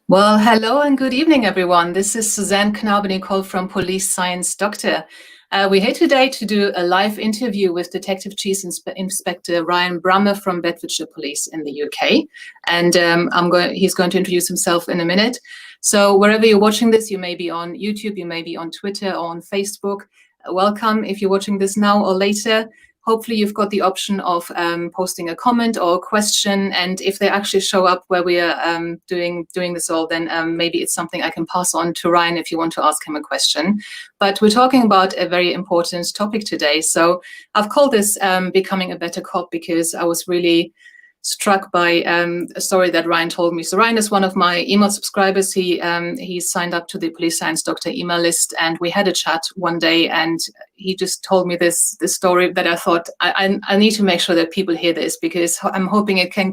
Well, hello and good evening, everyone. This is Suzanne Knabe-Nicole from Police Science Doctor. We're here today to do a live interview with Detective Chief Inspector Ryan Brammer from Bedfordshire Police in the UK. And he's going to introduce himself in a minute. So wherever you're watching this, you may be on YouTube, you may be on Twitter or on Facebook. Welcome if you're watching this now or later. Hopefully you've got the option of posting a comment or a question, and if they actually show up where we are doing this all, then maybe it's something I can pass on to Ryan if you want to ask him a question. But we're talking about a very important topic today. So I've called this Becoming a Better Cop because I was really struck by a story that Ryan told me. So Ryan is one of my email subscribers. He signed up to the Police Science Doctor email list, and we had a chat one day, and he just told me this story that I thought I need to make sure that people hear this, because I'm hoping it can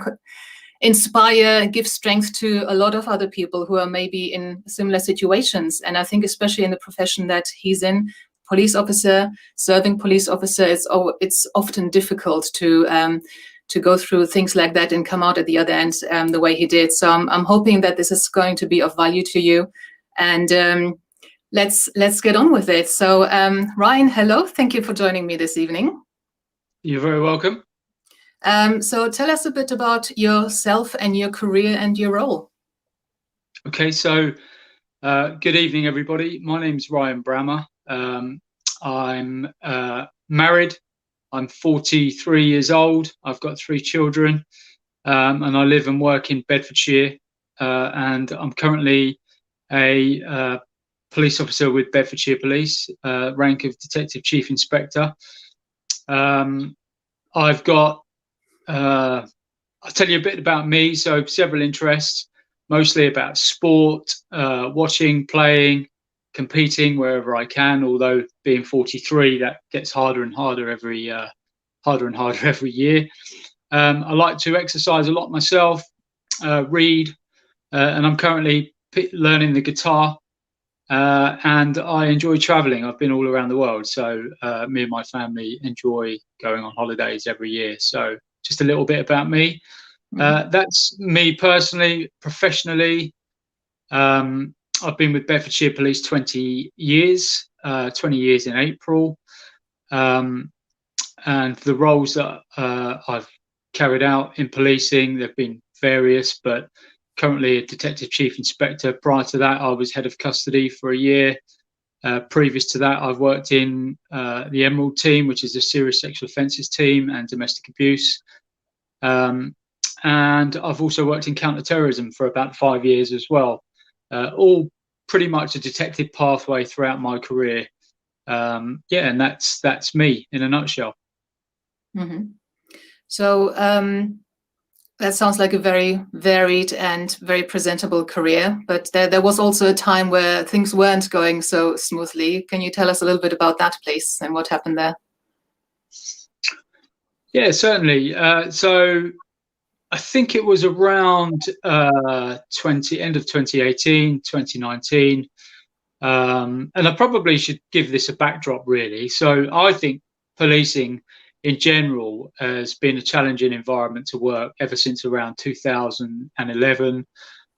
inspire, give strength to a lot of other people who are maybe in similar situations. And I think especially in the profession that he's in, police officer, serving police officer, it's often difficult to go through things like that and come out at the other end the way he did. So I'm hoping that this is going to be of value to you. And let's get on with it. So Ryan, hello. Thank you for joining me this evening. You're very welcome. So tell us a bit about yourself and your career and your role. Okay, so good evening, everybody. My name's Ryan Brammer. I'm married. I'm 43 years old. I've got 3 children, and I live and work in Bedfordshire. And I'm currently a police officer with Bedfordshire Police, rank of Detective Chief Inspector. I've got, I'll tell you a bit about me. So several interests, mostly about sport, watching, playing, competing wherever I can, although being 43, that gets harder and harder every year. I like to exercise a lot myself, read, and I'm currently learning the guitar, and I enjoy traveling. I've been all around the world, so me and my family enjoy going on holidays every year. So just a little bit about me. That's me personally. Professionally, I've been with Bedfordshire Police 20 years in April. And the roles that I've carried out in policing, they've been various, but currently a Detective Chief Inspector. Prior to that, I was Head of Custody for a year. Previous to that, I've worked in the Emerald team, which is a serious sexual offences team, and domestic abuse. And I've also worked in counter-terrorism for about 5 years as well. All pretty much a detective pathway throughout my career. And that's me in a nutshell. Mm-hmm. So that sounds like a very varied and very presentable career, but there was also a time where things weren't going so smoothly. Can you tell us a little bit about that, please, and what happened there? Yeah, certainly. So I think it was around end of 2018, 2019. And I probably should give this a backdrop, really. So I think policing in general has been a challenging environment to work ever since around 2011.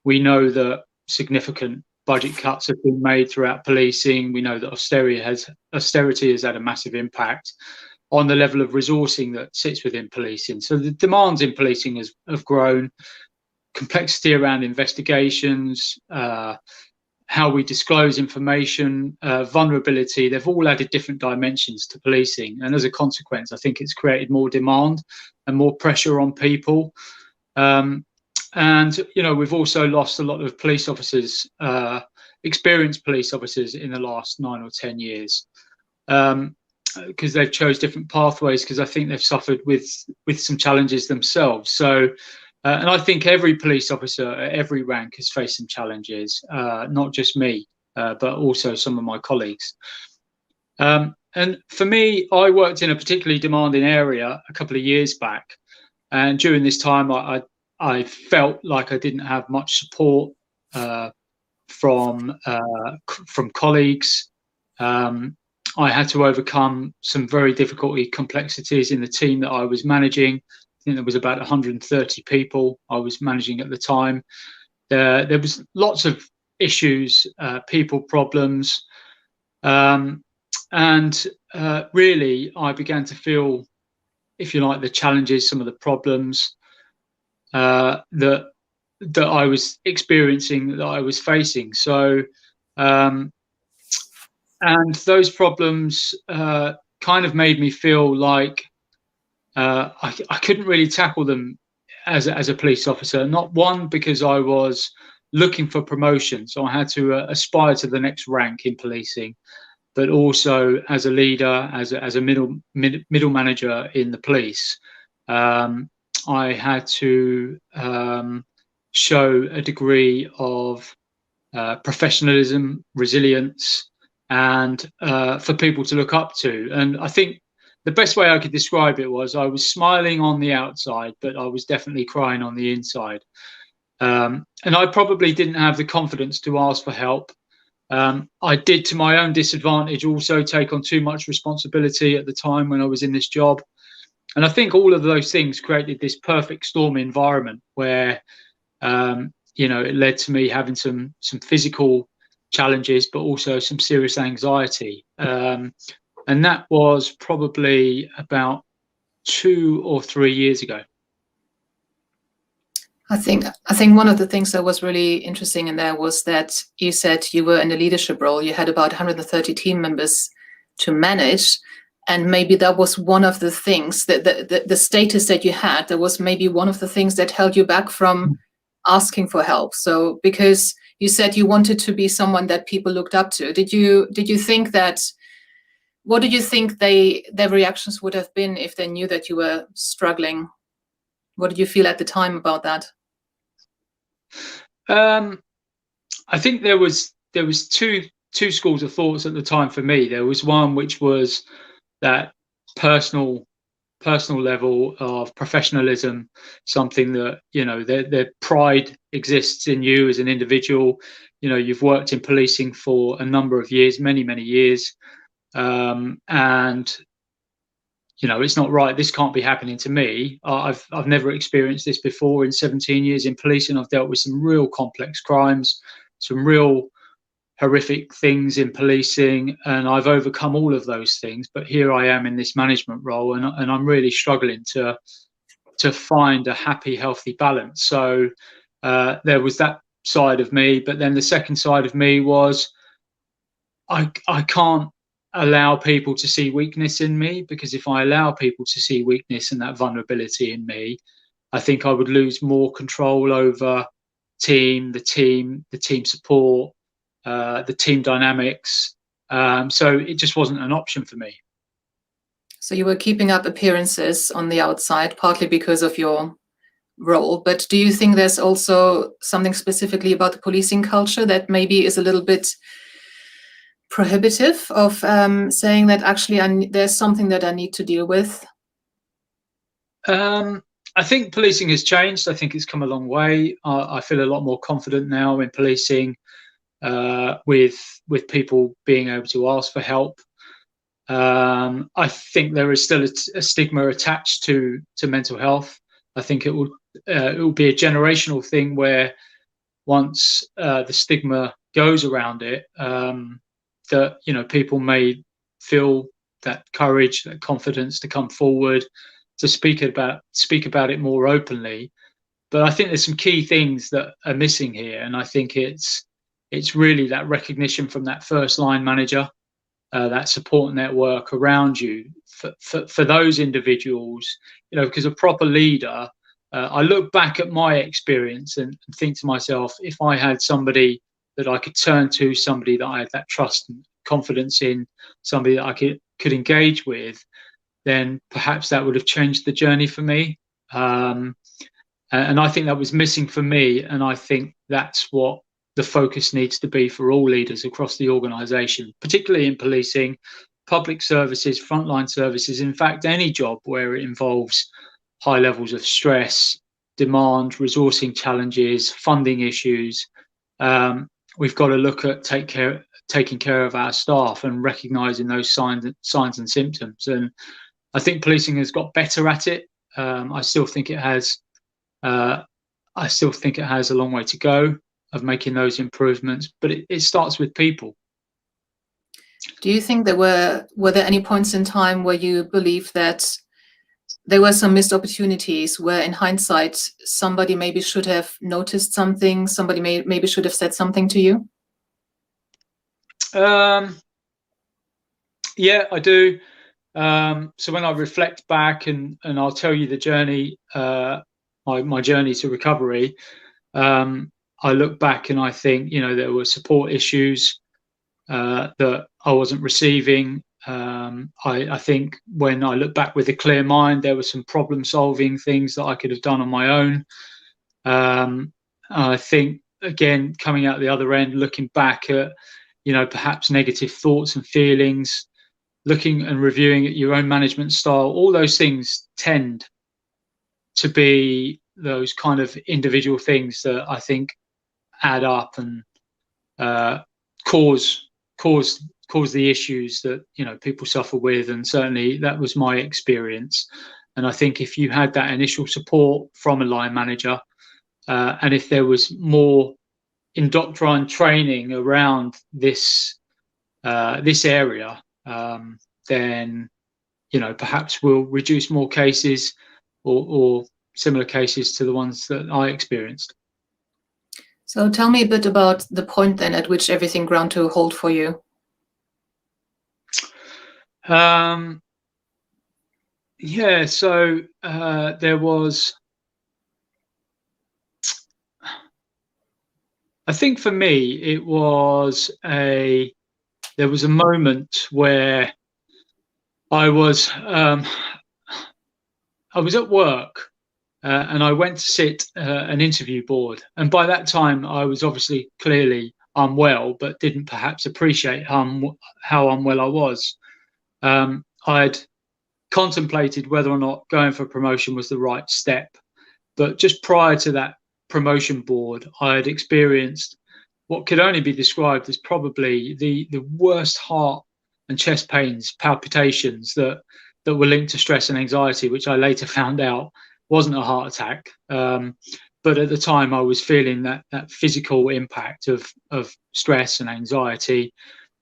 We know that significant budget cuts have been made throughout policing. We know that austerity has had a massive impact on the level of resourcing that sits within policing. So the demands in policing have grown, complexity around investigations, how we disclose information, vulnerability, they've all added different dimensions to policing. And as a consequence, I think it's created more demand and more pressure on people. And, we've also lost a lot of police officers, experienced police officers in the last 9 or 10 years, because they've chose different pathways, because I think they've suffered with some challenges themselves. So, and I think every police officer at every rank has faced some challenges, not just me, but also some of my colleagues. And for me, I worked in a particularly demanding area a couple of years back. And during this time, I felt like I didn't have much support from colleagues. I had to overcome some very difficult complexities in the team that I was managing. I think there was about 130 people I was managing at the time. There was lots of issues, people problems, and really I began to feel, if you like, the challenges, some of the problems that I was experiencing, that I was facing. So, and those problems kind of made me feel like I couldn't really tackle them as a police officer. Not one, because I was looking for promotion, so I had to aspire to the next rank in policing, but also as a leader, as a middle manager in the police. I had to show a degree of professionalism, resilience, and for people to look up to. And I think the best way I could describe it was I was smiling on the outside, but I was definitely crying on the inside. And I probably didn't have the confidence to ask for help. I did, to my own disadvantage, also take on too much responsibility at the time when I was in this job. And I think all of those things created this perfect storm environment where, it led to me having some physical challenges, but also some serious anxiety. And that was probably about 2 or 3 years ago. I think one of the things that was really interesting in there was that you said you were in a leadership role. You had about 130 team members to manage, and maybe that was one of the things that the status that you had, that was maybe one of the things that held you back from asking for help. So because you said you wanted to be someone that people looked up to, did you think that? What did you think their reactions would have been if they knew that you were struggling? What did you feel at the time about that? I think there was two schools of thoughts at the time for me. There was one which was that personal level of professionalism, something that, their pride exists in you as an individual. You've worked in policing for a number of years, many years, and it's not right. This can't be happening to me. I've never experienced this before. In 17 years in policing, I've dealt with some real complex crimes, some real horrific things in policing, and I've overcome all of those things. But here I am in this management role, and I'm really struggling to find a happy, healthy balance. So there was that side of me, but then the second side of me was I can't allow people to see weakness in me, because if I allow people to see weakness and that vulnerability in me, I think I would lose more control over the team support, the team dynamics. So it just wasn't an option for me. So you were keeping up appearances on the outside, partly because of your role, but do you think there's also something specifically about the policing culture that maybe is a little bit prohibitive of saying that actually there's something that I need to deal with? I think policing has changed. I think it's come a long way. I feel a lot more confident now in policing, with people being able to ask for help. I think there is still a stigma attached to mental health. I think it will be a generational thing where once the stigma goes around it, that people may feel that courage, that confidence to come forward, to speak about it more openly. But I think there's some key things that are missing here, and I think it's really that recognition from that first line manager, that support network around you for those individuals. Because a proper leader, I look back at my experience and think to myself, if I had somebody that I could turn to, somebody that I had that trust and confidence in, somebody that I could engage with, then perhaps that would have changed the journey for me. And I think that was missing for me, and I think that's what the focus needs to be for all leaders across the organisation, particularly in policing, public services, frontline services, in fact, any job where it involves high levels of stress, demand, resourcing challenges, funding issues. We've got to look at taking care of our staff and recognising those signs and symptoms. And I think policing has got better at it. I still think it has. I still think it has a long way to go of making those improvements, but it starts with people. Do you think were there any points in time where you believe that there were some missed opportunities where in hindsight somebody maybe should have noticed something, somebody maybe should have said something to you? Yeah, I do. So when I reflect back and I'll tell you the journey, my journey to recovery, I look back and I think, there were support issues that I wasn't receiving. I think when I look back with a clear mind, there were some problem-solving things that I could have done on my own. I think, again, coming out the other end, looking back at, perhaps negative thoughts and feelings, looking and reviewing at your own management style, all those things tend to be those kind of individual things that I think add up and cause the issues that people suffer with. And certainly that was my experience. And I think if you had that initial support from a line manager, and if there was more indoctrine training around this area, then perhaps we'll reduce more cases or similar cases to the ones that I experienced. So tell me a bit about the point then at which everything ground to a halt for you. Yeah, so there was, I think for me, there was a moment where I was at work and I went to sit an interview board. And by that time, I was obviously clearly unwell, but didn't perhaps appreciate how unwell I was. I'd contemplated whether or not going for promotion was the right step. But just prior to that promotion board, I had experienced what could only be described as probably the worst heart and chest pains, palpitations that were linked to stress and anxiety, which I later found out wasn't a heart attack. But at the time, I was feeling that physical impact of stress and anxiety.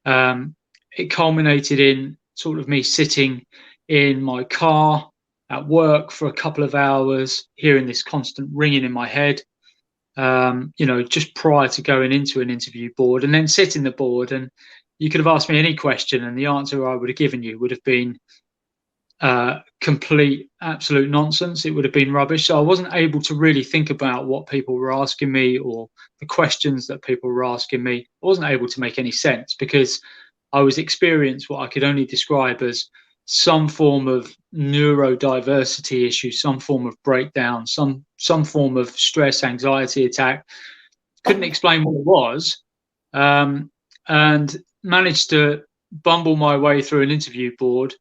It culminated in sort of me sitting in my car at work for a couple of hours, hearing this constant ringing in my head, just prior to going into an interview board, and then sitting the board. And you could have asked me any question, and the answer I would have given you would have been complete, absolute nonsense. It would have been rubbish. So I wasn't able to really think about what people were asking me or the questions that people were asking me. I wasn't able to make any sense because I was experiencing what I could only describe as some form of neurodiversity issue, some form of breakdown, some form of stress, anxiety attack. Couldn't explain what it was, and managed to bumble my way through an interview board.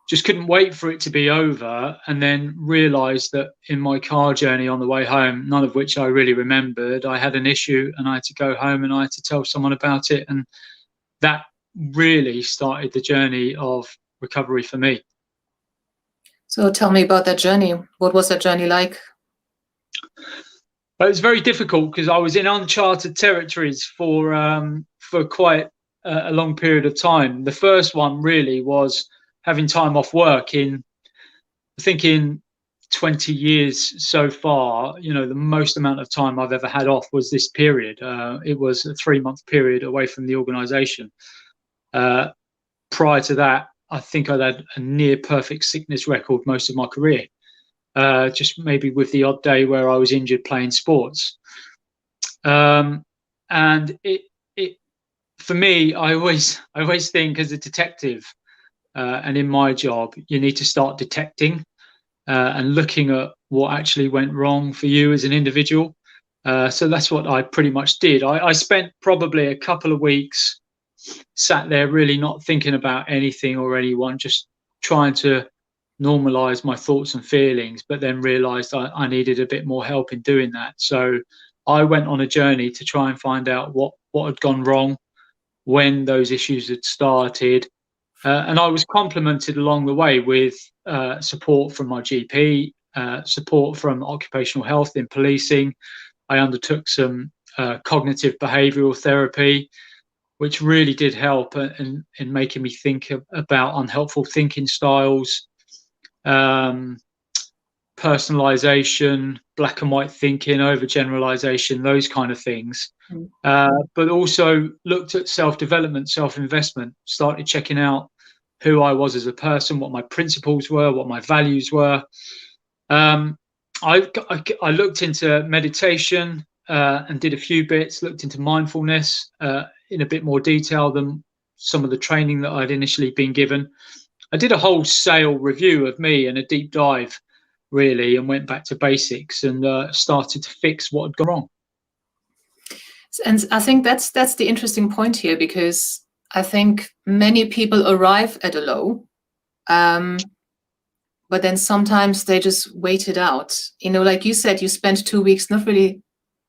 Just couldn't wait for it to be over, and then realised that in my car journey on the way home, none of which I really remembered, I had an issue and I had to go home and I had to tell someone about it. And that really started the journey of recovery for me. So tell me about that journey. What was that journey like? It was very difficult because I was in uncharted territories for quite a long period of time. The first one really was having time off work in 20 years so far. The most amount of time I've ever had off was this period. It was a 3-month period away from the organisation. Prior to that, I think I'd had a near perfect sickness record most of my career, just maybe with the odd day where I was injured playing sports. And it for me, I always think as a detective, and in my job, you need to start detecting and looking at what actually went wrong for you as an individual. So that's what I pretty much did. I spent probably a couple of weeks sat there really not thinking about anything or anyone, just trying to normalize my thoughts and feelings, but then realized I needed a bit more help in doing that. So I went on a journey to try and find out what had gone wrong, when those issues had started. And I was complemented along the way with support from my GP, support from occupational health in policing. I undertook some cognitive behavioural therapy, which really did help in making me think about unhelpful thinking styles, personalization, black and white thinking, overgeneralization, those kind of things. But also looked at self-development, self-investment, started checking out who I was as a person, what my principles were, what my values were. I looked into meditation and did a few bits, looked into mindfulness in a bit more detail than some of the training that I'd initially been given. I did a wholesale review of me and a deep dive, really, and went back to basics and started to fix what had gone wrong. And I think that's the interesting point here, because I think many people arrive at a low, but then sometimes they just wait it out. You know, like you said, you spent 2 weeks not really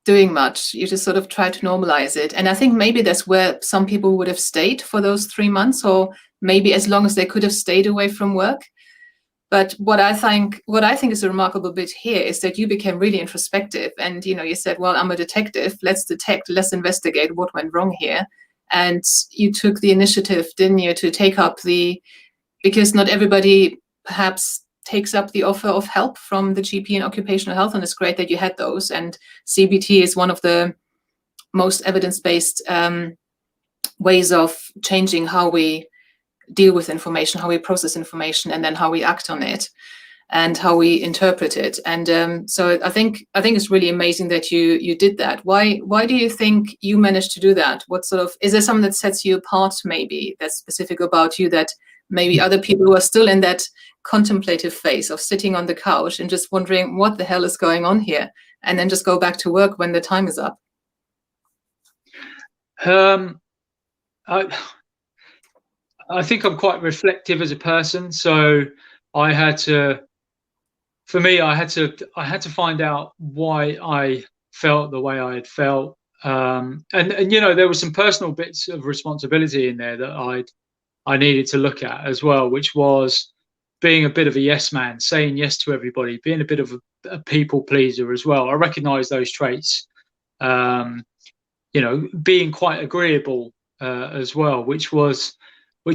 doing much. You just sort of try to normalize it. And I think maybe that's where some people would have stayed for those 3 months, or maybe as long as they could have stayed away from work. But what I think is a remarkable bit here is that you became really introspective, and you said, well, I'm a detective, let's detect, let's investigate what went wrong here. And you took the initiative, didn't you, to take up because not everybody perhaps takes up the offer of help from the GP in occupational health, and it's great that you had those. And CBT is one of the most evidence-based ways of changing how we deal with information, how we process information, and then how we act on it and how we interpret it. And so I think it's really amazing that you did that. Why do you think you managed to do that? What sort of, is there something that sets you apart, maybe that's specific about you, that maybe other people who are still in that contemplative phase of sitting on the couch and just wondering what the hell is going on here, and then just go back to work when the time is up? I think I'm quite reflective as a person, so I had to find out why I felt the way I had felt, and there were some personal bits of responsibility in there that I needed to look at as well, which was being a bit of a yes man, saying yes to everybody, being a bit of a people pleaser as well. I recognise those traits, being quite agreeable as well, which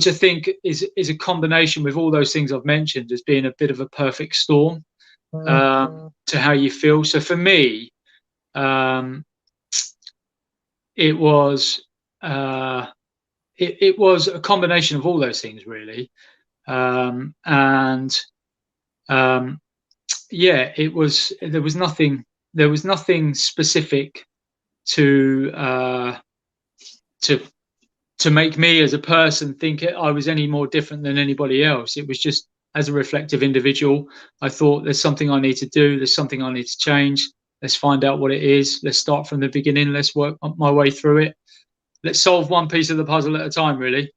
I think is a combination with all those things I've mentioned as being a bit of a perfect storm to how you feel. So for me, it was a combination of all those things, really. There was nothing specific to make me as a person think I was any more different than anybody else. It was just, as a reflective individual, I thought there's something I need to do, there's something I need to change. Let's find out what it is. Let's start from the beginning. Let's work my way through it. Let's solve one piece of the puzzle at a time, really.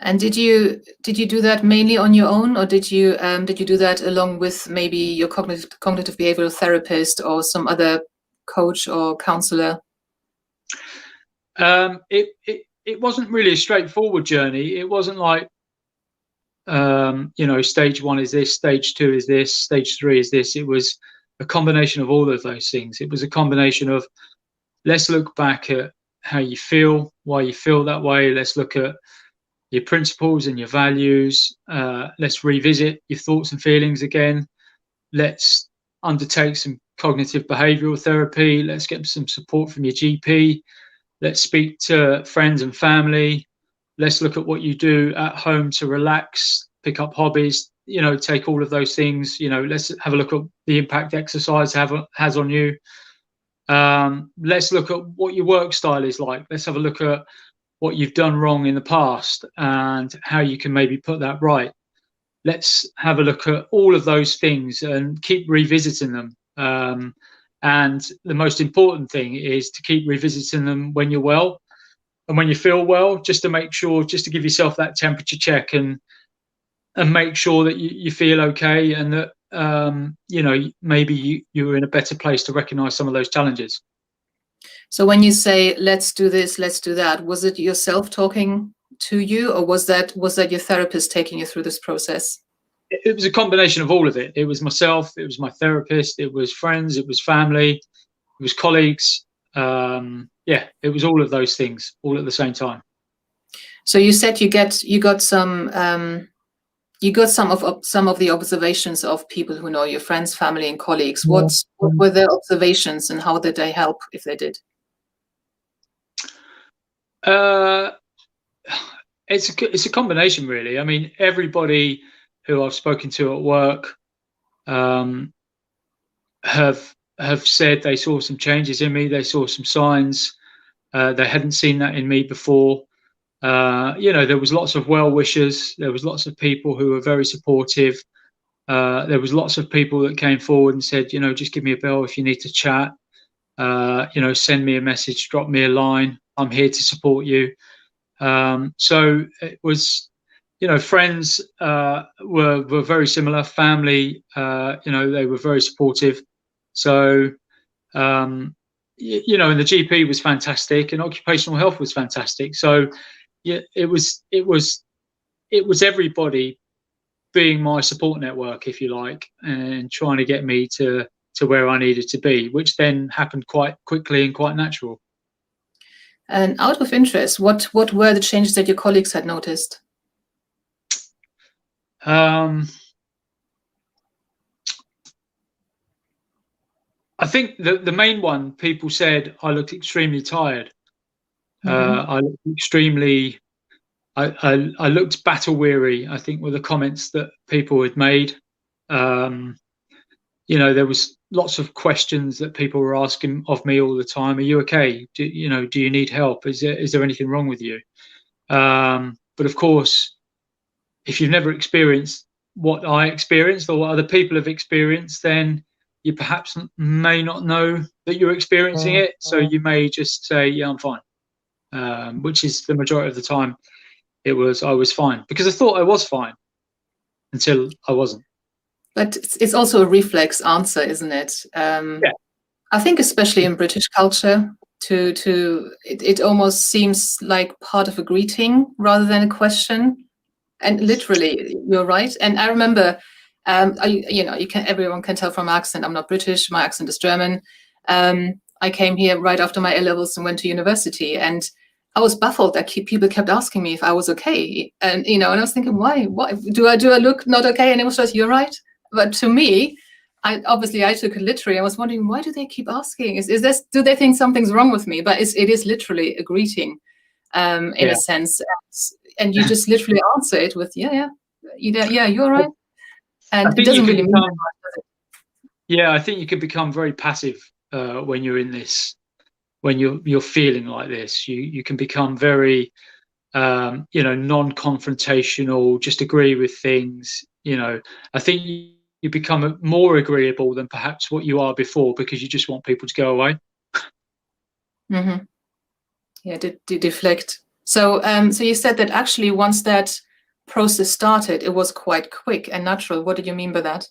And did you do that mainly on your own, or did you do that along with maybe your cognitive behavioral therapist or some other coach or counselor? It wasn't really a straightforward journey. It wasn't like stage 1 is this, stage 2 is this, stage 3 is this. It was a combination of all of those things. It was a combination of, let's look back at how you feel, why you feel that way. Let's look at your principles and your values. Let's revisit your thoughts and feelings again. Let's undertake some cognitive behavioral therapy. Let's get some support from your GP. Let's speak to friends and family. Let's look at what you do at home to relax, pick up hobbies, take all of those things. Let's have a look at the impact exercise has on you. Let's look at what your work style is like. Let's have a look at what you've done wrong in the past and how you can maybe put that right. Let's have a look at all of those things and keep revisiting them. And the most important thing is to keep revisiting them when you're well and when you feel well, just to make sure, just to give yourself that temperature check and make sure that you feel okay, and that maybe you're in a better place to recognize some of those challenges. So when you say, let's do this, let's do that, was it yourself talking to you, or was that your therapist taking you through this process? It was a combination of all of it. It was myself, it was my therapist, it was friends, it was family, it was colleagues. Yeah, it was all of those things all at the same time. So you said you got some of the observations of people who know your friends, family, and colleagues. What were their observations, and how did they help, if they did? It's a combination, really. I mean, everybody who I've spoken to at work have said they saw some changes in me. They saw some signs. They hadn't seen that in me before. There was lots of well wishers. There was lots of people who were very supportive. There was lots of people that came forward and said, just give me a bell if you need to chat. Send me a message, drop me a line. I'm here to support you. So it was, friends were very similar. Family, they were very supportive. So, and the GP was fantastic, and occupational health was fantastic. So, yeah, it was everybody being my support network, if you like, and trying to get me to where I needed to be, which then happened quite quickly and quite natural. And out of interest, what were the changes that your colleagues had noticed? I think the main one, people said I looked extremely tired. I looked extremely. I looked battle weary, I think, were the comments that people had made. There was lots of questions that people were asking of me all the time. Are you okay? Do you need help? Is there anything wrong with you? But of course, if you've never experienced what I experienced or what other people have experienced, then you perhaps may not know that you're experiencing it. So you may just say, yeah, I'm fine, which is the majority of the time. I was fine, because I thought I was fine until I wasn't. But it's also a reflex answer, isn't it? Yeah. I think especially in British culture, it almost seems like part of a greeting rather than a question. And literally, you're right. And I remember, everyone can tell from my accent, I'm not British. My accent is German. I came here right after my A-levels and went to university, and I was baffled that people kept asking me if I was okay. And and I was thinking, why? Do I look not okay? And it was just, you're right. But to me, I took it literally. I was wondering, why do they keep asking? Do they think something's wrong with me? But it is literally a greeting, in a sense, and you just literally answer it with, yeah, you're right. And it doesn't really mean that much, does it? Yeah, I think you can become very passive when you're in this. When you're feeling like this, you can become very, non-confrontational. Just agree with things. I think you become more agreeable than perhaps what you are before, because you just want people to go away. Mm-hmm. Yeah, to deflect. So, so you said that actually once that process started, it was quite quick and natural. What did you mean by that?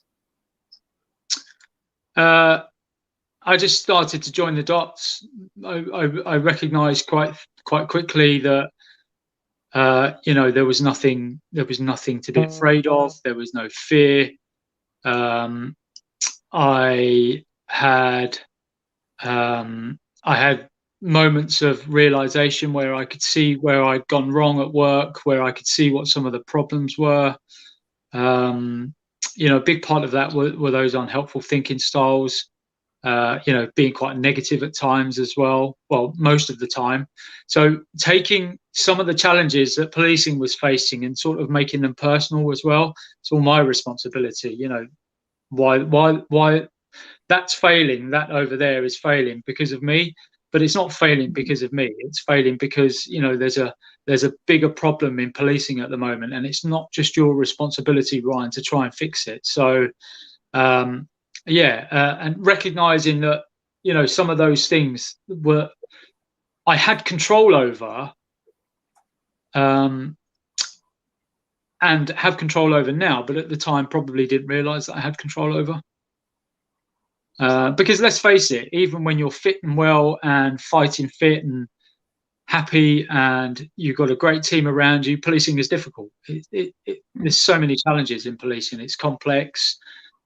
I just started to join the dots. I recognised quite quickly that there was nothing to be afraid of. There was no fear. I had moments of realization where I could see where I'd gone wrong at work, where I could see what some of the problems were. A big part of that were those unhelpful thinking styles. Being quite negative at times as well. Well, most of the time. So taking some of the challenges that policing was facing and sort of making them personal as well. It's all my responsibility. Why that's failing. That over there is failing because of me, but it's not failing because of me. It's failing because there's a bigger problem in policing at the moment, and it's not just your responsibility, Ryan, to try and fix it. So. And recognizing that some of those things I had control over, and have control over now, but at the time probably didn't realize that I had control over. Because let's face it, even when you're fit and well and fighting fit and happy and you've got a great team around you, policing is difficult. There's so many challenges in policing. It's complex.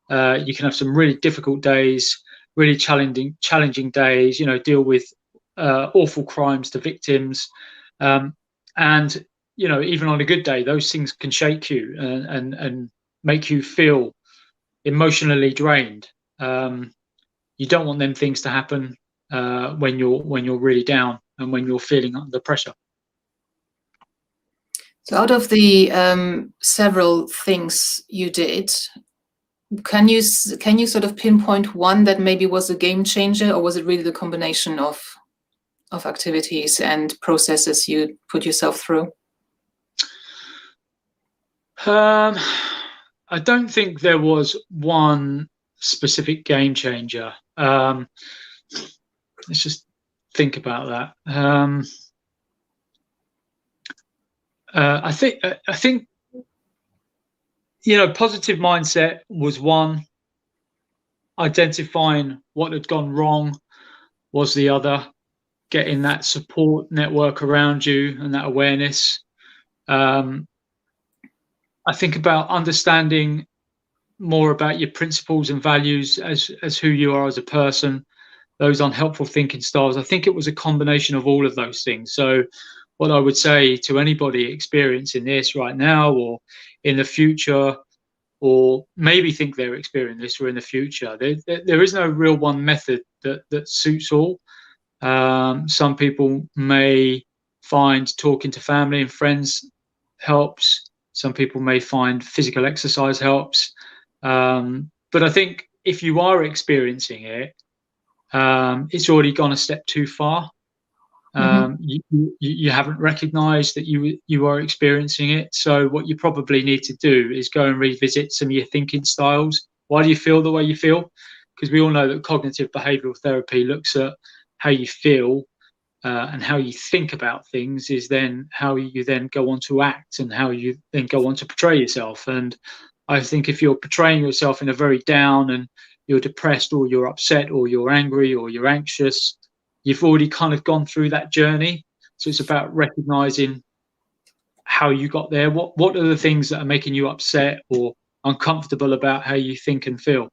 You can have some really difficult days, really challenging days, deal with awful crimes to victims. And, even on a good day, those things can shake you and make you feel emotionally drained. You don't want them things to happen when you're really down and when you're feeling under pressure. So out of the several things you did, can you sort of pinpoint one that maybe was a game changer, or was it really the combination of activities and processes you put yourself through? I don't think there was one specific game changer. Let's just think about that. I think positive mindset was one. Identifying what had gone wrong was the other. Getting that support network around you and that awareness. I think about understanding more about your principles and values as who you are as a person, those unhelpful thinking styles. I think it was a combination of all of those things. So what I would say to anybody experiencing this right now or in the future, or maybe think they're experiencing this or in the future, there is no real one method that suits all. Some people may find talking to family and friends helps. Some people may find physical exercise helps. But I think if you are experiencing it, it's already gone a step too far. You haven't recognized that you are experiencing it. So what you probably need to do is go and revisit some of your thinking styles. Why do you feel the way you feel? Because we all know that cognitive behavioral therapy looks at how you feel and how you think about things is then how you then go on to act and how you then go on to portray yourself. And I think if you're portraying yourself in a very down and you're depressed or you're upset or you're angry or you're anxious, you've already kind of gone through that journey. So it's about recognizing how you got there. What are the things that are making you upset or uncomfortable about how you think and feel?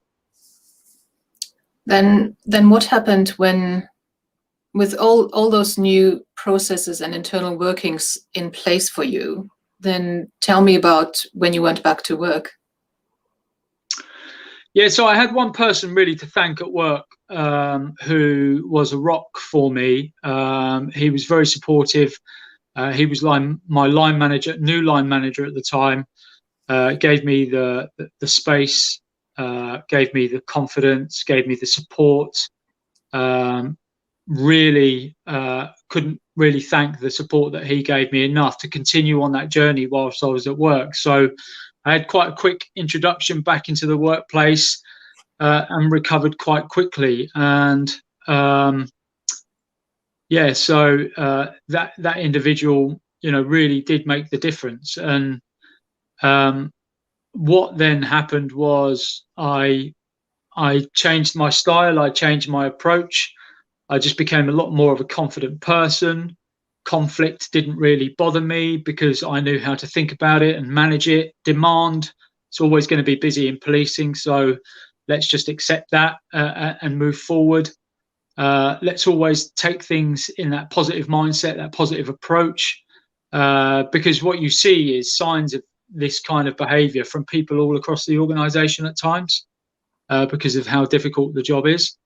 Then what happened when, with all those new processes and internal workings in place for you, then tell me about when you went back to work. Yeah, so I had one person really to thank at work who was a rock for me. He was very supportive. He was my line manager, new line manager at the time. Gave me the space, gave me the confidence, gave me the support. Really couldn't really thank the support that he gave me enough to continue on that journey whilst I was at work. So I had quite a quick introduction back into the workplace and recovered quite quickly. And so that individual, really did make the difference. And what then happened was I changed my style, I changed my approach. I just became a lot more of a confident person. Conflict didn't really bother me because I knew how to think about it and manage it. Demand, it's always going to be busy in policing, so let's just accept that and move forward. Let's always take things in that positive mindset, that positive approach, because what you see is signs of this kind of behaviour from people all across the organisation at times because of how difficult the job is.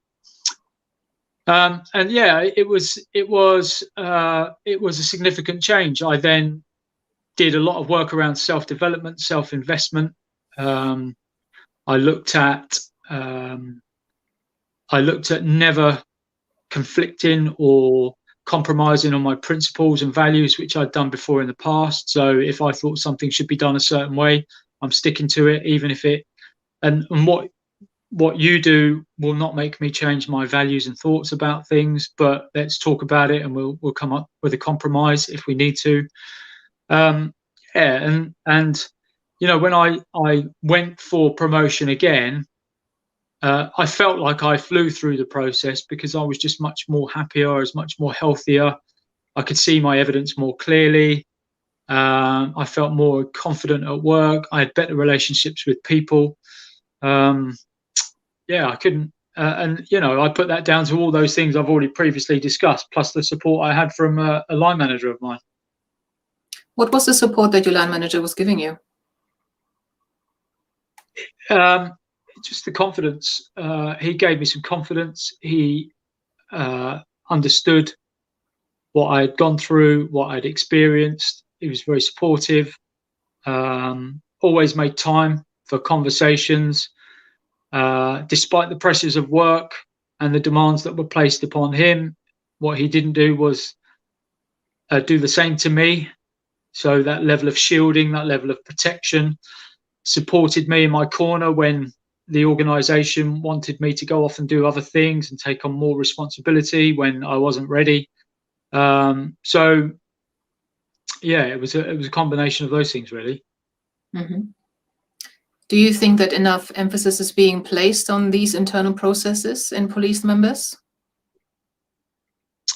It was a significant change. I then did a lot of work around self-development, self-investment. I looked at never conflicting or compromising on my principles and values, which I'd done before in the past. So if I thought something should be done a certain way, I'm sticking to it, even if it and what you do will not make me change my values and thoughts about things, but let's talk about it and we'll come up with a compromise if we need to. When I went for promotion again, I felt like I flew through the process because I was just much more happier. I was much more healthier. I could see my evidence more clearly. I felt more confident at work. I had better relationships with people. I couldn't, and I put that down to all those things I've already previously discussed, plus the support I had from a line manager of mine. What was the support that your line manager was giving you? Just the confidence. He gave me some confidence. He understood what I had gone through, what I'd experienced. He was very supportive. Always made time for conversations, despite the pressures of work and the demands that were placed upon him. What he didn't do was do the same to me. So that level of shielding, that level of protection, supported me in my corner when the organisation wanted me to go off and do other things and take on more responsibility when I wasn't ready. So yeah, it was a combination of those things, really. Mm-hmm. Do you think that enough emphasis is being placed on these internal processes in police members?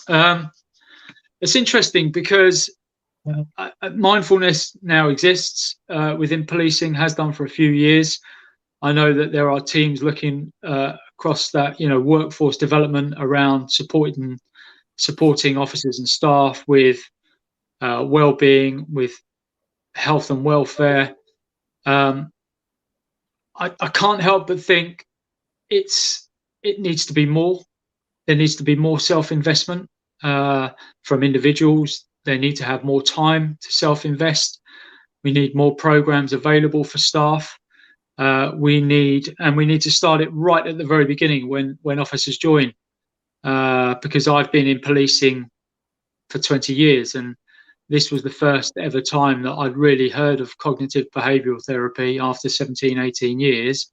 It's interesting because mindfulness now exists within policing, has done for a few years. I know that there are teams looking across that, workforce development around supporting officers and staff with well-being, with health and welfare. I can't help but think it needs to be more. There needs to be more self-investment from individuals. They need to have more time to self-invest. We need more programs available for staff. We need to start it right at the very beginning when officers join, because I've been in policing for 20 years, and this was the first ever time that I'd really heard of cognitive behavioural therapy after 17, 18 years,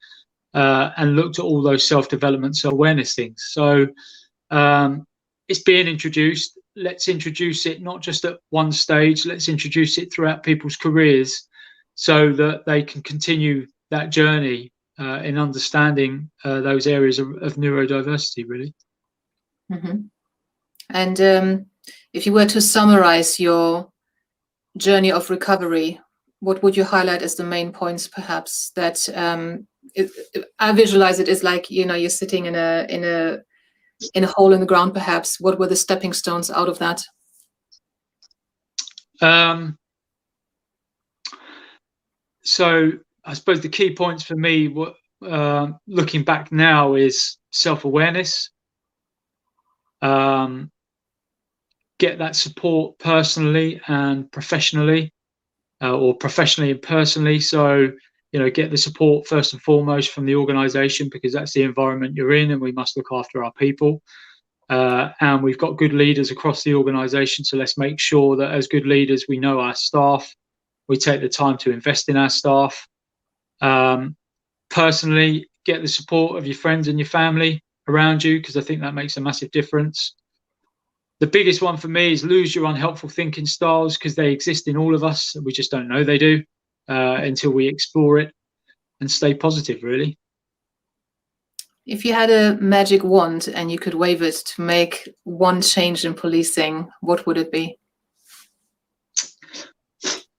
and looked at all those self-development, self-awareness things. So it's being introduced. Let's introduce it not just at one stage. Let's introduce it throughout people's careers so that they can continue that journey in understanding those areas of neurodiversity, really. Mm-hmm. And if you were to summarize your journey of recovery, what would you highlight as the main points, perhaps, that I visualize it as like, you're sitting in a hole in the ground, perhaps. What were the stepping stones out of that? So I suppose the key points for me, looking back now, is self-awareness. Get that support personally and professionally, or professionally and personally. So, get the support first and foremost from the organisation, because that's the environment you're in, and we must look after our people. And we've got good leaders across the organisation, so let's make sure that as good leaders we know our staff, we take the time to invest in our staff. Personally, get the support of your friends and your family around you, because I think that makes a massive difference. The biggest one for me is lose your unhelpful thinking styles, because they exist in all of us. We just don't know they do until we explore it, and stay positive, really. If you had a magic wand and you could wave it to make one change in policing, what would it be?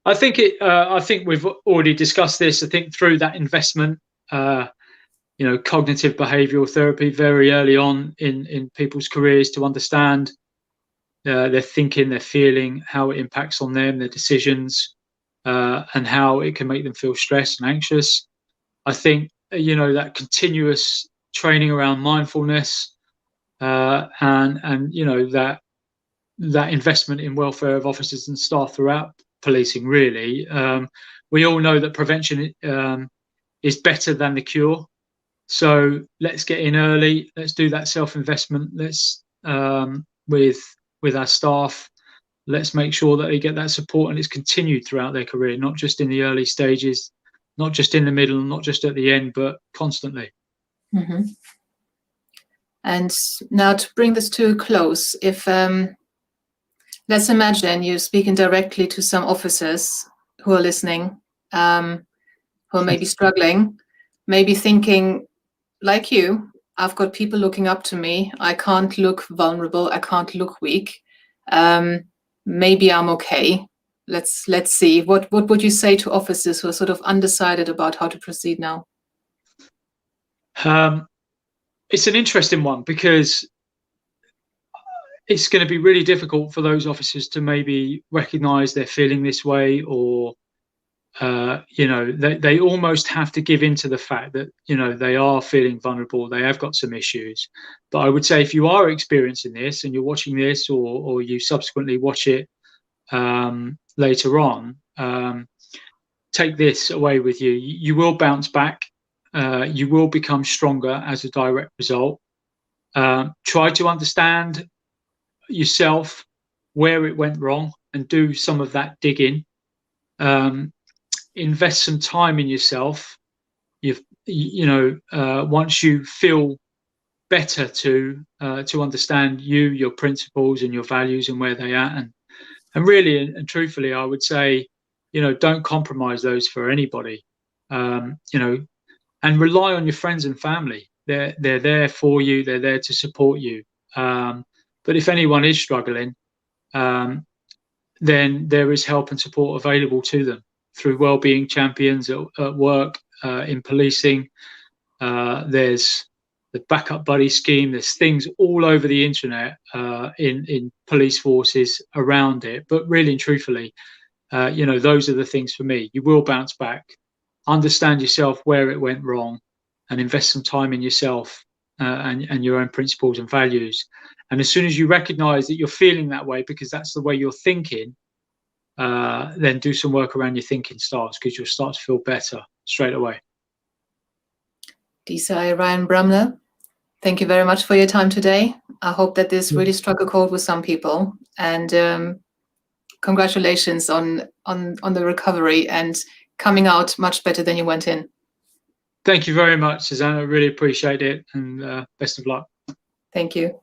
I think we've already discussed this. I think through that investment, cognitive behavioural therapy very early on in people's careers, to understand their thinking, their feeling, how it impacts on them, their decisions, and how it can make them feel stressed and anxious. I think that continuous training around mindfulness, and that investment in welfare of officers and staff throughout policing, really. We all know that prevention is better than the cure. So let's get in early. Let's do that self-investment. Let's with our staff. Let's make sure that they get that support and it's continued throughout their career, not just in the early stages, not just in the middle, not just at the end, but constantly. Mm-hmm. And now, to bring this to a close, if let's imagine you're speaking directly to some officers who are listening, who are maybe struggling, maybe thinking, like you, I've got people looking up to me. I can't look vulnerable. I can't look weak. Maybe I'm okay. Let's see. What would you say to officers who are sort of undecided about how to proceed now? It's an interesting one, because it's going to be really difficult for those officers to maybe recognize they're feeling this way, or they almost have to give in to the fact that they are feeling vulnerable, they have got some issues. But I would say, if you are experiencing this and you're watching this, or you subsequently watch it later on, take this away with you. You will bounce back. You will become stronger as a direct result. Try to understand yourself, where it went wrong, and do some of that digging. Invest some time in yourself. Once you feel better to understand your principles and your values and where they are, and really and truthfully, I would say, don't compromise those for anybody. And rely on your friends and family. They're there for you. They're there to support you. But if anyone is struggling, then there is help and support available to them through wellbeing champions at work, in policing. There's the backup buddy scheme. There's things all over the internet in police forces around it. But really and truthfully, those are the things for me. You will bounce back. Understand yourself, where it went wrong, and invest some time in yourself and your own principles and values. And as soon as you recognize that you're feeling that way because that's the way you're thinking, then do some work around your thinking styles, because you'll start to feel better straight away. DCI Ryan Brammer, thank you very much for your time today. I hope that this really struck a chord with some people, and congratulations on the recovery and coming out much better than you went in. Thank you very much, Susanna. I really appreciate it, and best of luck. Thank you.